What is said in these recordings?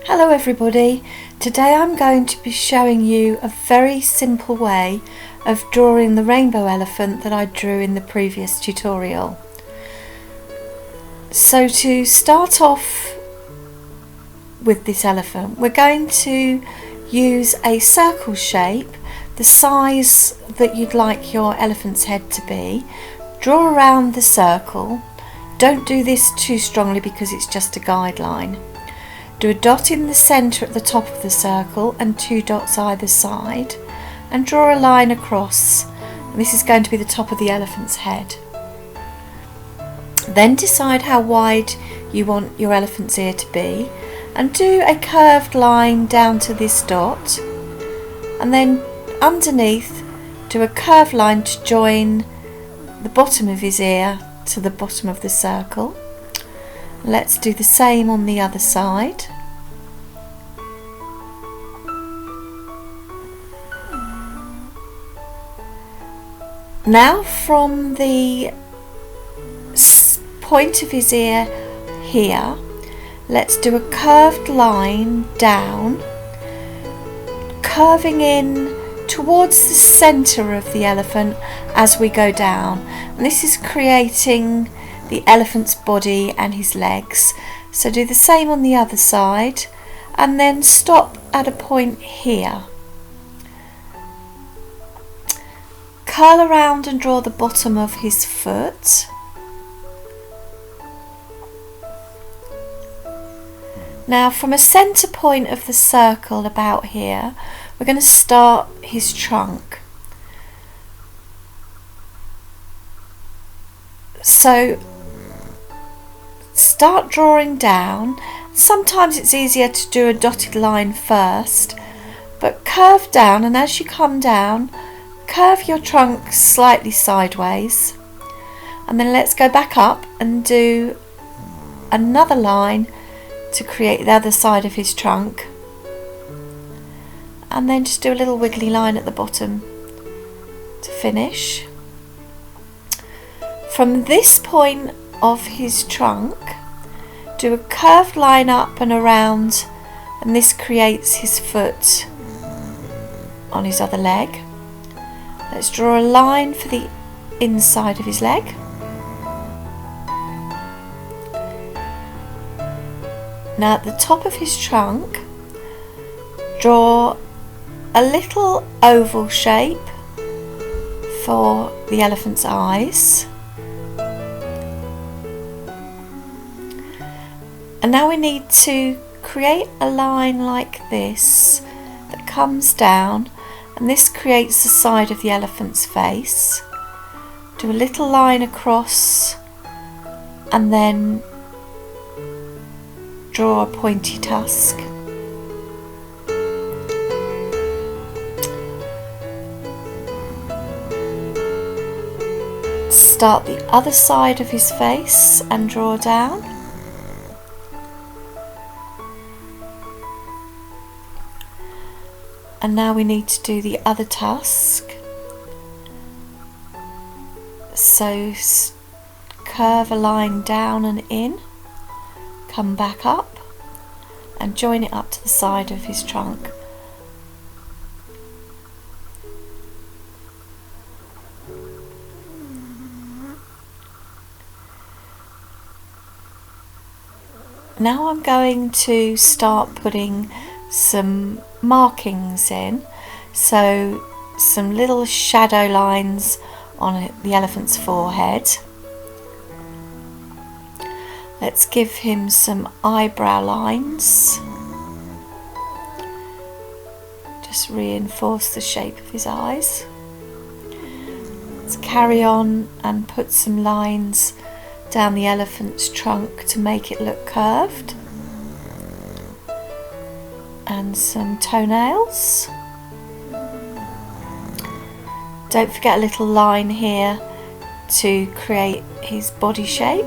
Hello everybody, today I'm going to be showing you a very simple way of drawing the rainbow elephant that I drew in the previous tutorial. So to start off with this elephant, we're going to use a circle shape, the size that you'd like your elephant's head to be. Draw around the circle. Don't do this too strongly because it's just a guideline. Do a dot in the centre at the top of the circle and 2 dots either side, and draw a line across. And this is going to be the top of the elephant's head. Then decide how wide you want your elephant's ear to be and do a curved line down to this dot, and then underneath do a curved line to join the bottom of his ear to the bottom of the circle. Let's do the same on the other side. Now from the point of his ear here, let's do a curved line down, curving in towards the centre of the elephant as we go down. And this is creating the elephant's body and his legs. So do the same on the other side and then stop at a point here. Curl around and draw the bottom of his foot. Now from a centre point of the circle about here, we're going to start his trunk. So start drawing down. Sometimes it's easier to do a dotted line first, but curve down, and as you come down, curve your trunk slightly sideways, and then let's go back up and do another line to create the other side of his trunk, and then just do a little wiggly line at the bottom to finish. From this point of his trunk, do a curved line up and around, and this creates his foot on his other leg. Let's draw a line for the inside of his leg. Now at the top of his trunk, draw a little oval shape for the elephant's eyes. And now we need to create a line like this that comes down, and this creates the side of the elephant's face. Do a little line across and then draw a pointy tusk. Start the other side of his face and draw down. And now we need to do the other tusk. So curve a line down and in, come back up and join it up to the side of his trunk. Now I'm going to start putting some markings in, so some little shadow lines on the elephant's forehead. Let's give him some eyebrow lines, just reinforce the shape of his eyes. Let's carry on and put some lines down the elephant's trunk to make it look curved, and some toenails. Don't forget a little line here to create his body shape.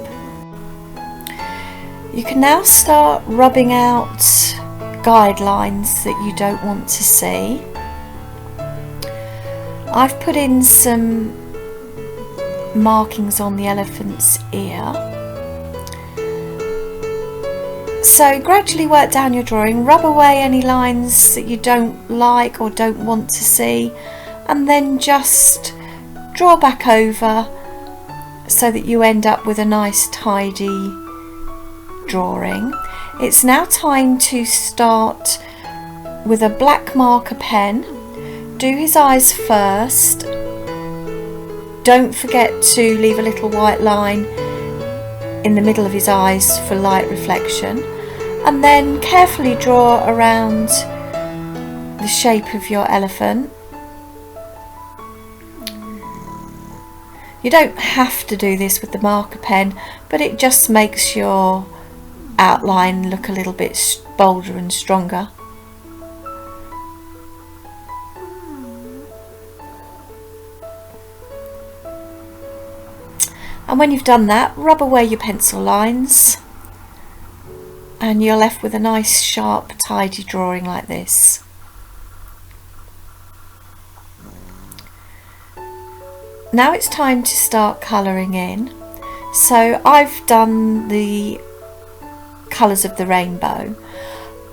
You can now start rubbing out guidelines that you don't want to see. I've put in some markings on the elephant's ear. So gradually work down your drawing, rub away any lines that you don't like or don't want to see, and then just draw back over so that you end up with a nice tidy drawing. It's now time to start with a black marker pen. Do his eyes first. Don't forget to leave a little white line in the middle of his eyes for light reflection, and then carefully draw around the shape of your elephant. You don't have to do this with the marker pen, but it just makes your outline look a little bit bolder and stronger. And when you've done that, rub away your pencil lines and you're left with a nice sharp tidy drawing like this. Now it's time to start colouring in. So I've done the colours of the rainbow.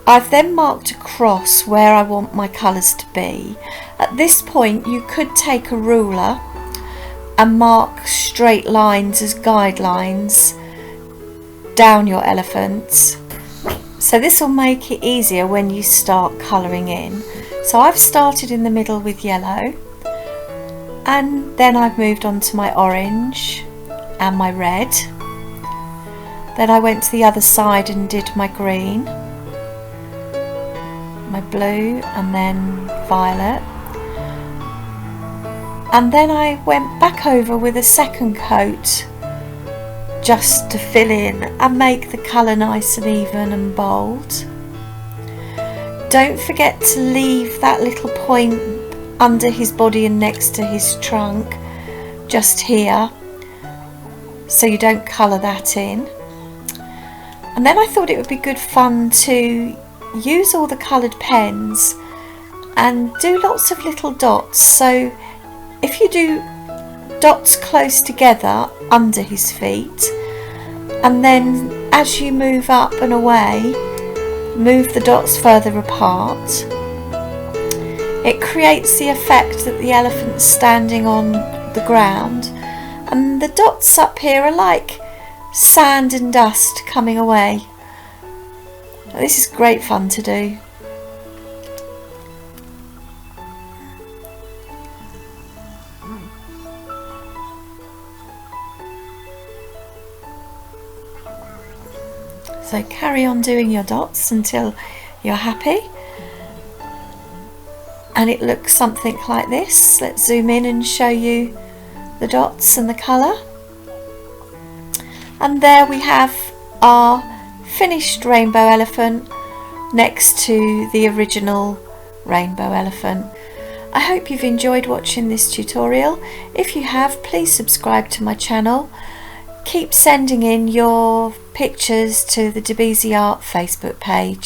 I've then marked a cross where I want my colours to be. At this point you could take a ruler and mark straight lines as guidelines down your elephant. So this will make it easier when you start colouring in. So I've started in the middle with yellow, and then I've moved on to my orange and my red. Then I went to the other side and did my green, my blue, and then violet. And then I went back over with a second coat just to fill in and make the colour nice and even and bold. Don't forget to leave that little point under his body and next to his trunk, just here, so you don't colour that in. And then I thought it would be good fun to use all the coloured pens and do lots of little dots. So if you do dots close together under his feet, and then as you move up and away, move the dots further apart, it creates the effect that the elephant's standing on the ground, and the dots up here are like sand and dust coming away. This is great fun to do. So carry on doing your dots until you're happy. And it looks something like this. Let's zoom in and show you the dots and the colour. And there we have our finished rainbow elephant next to the original rainbow elephant. I hope you've enjoyed watching this tutorial. If you have, please subscribe to my channel. Keep sending in your pictures to the Debeezy Art Facebook page.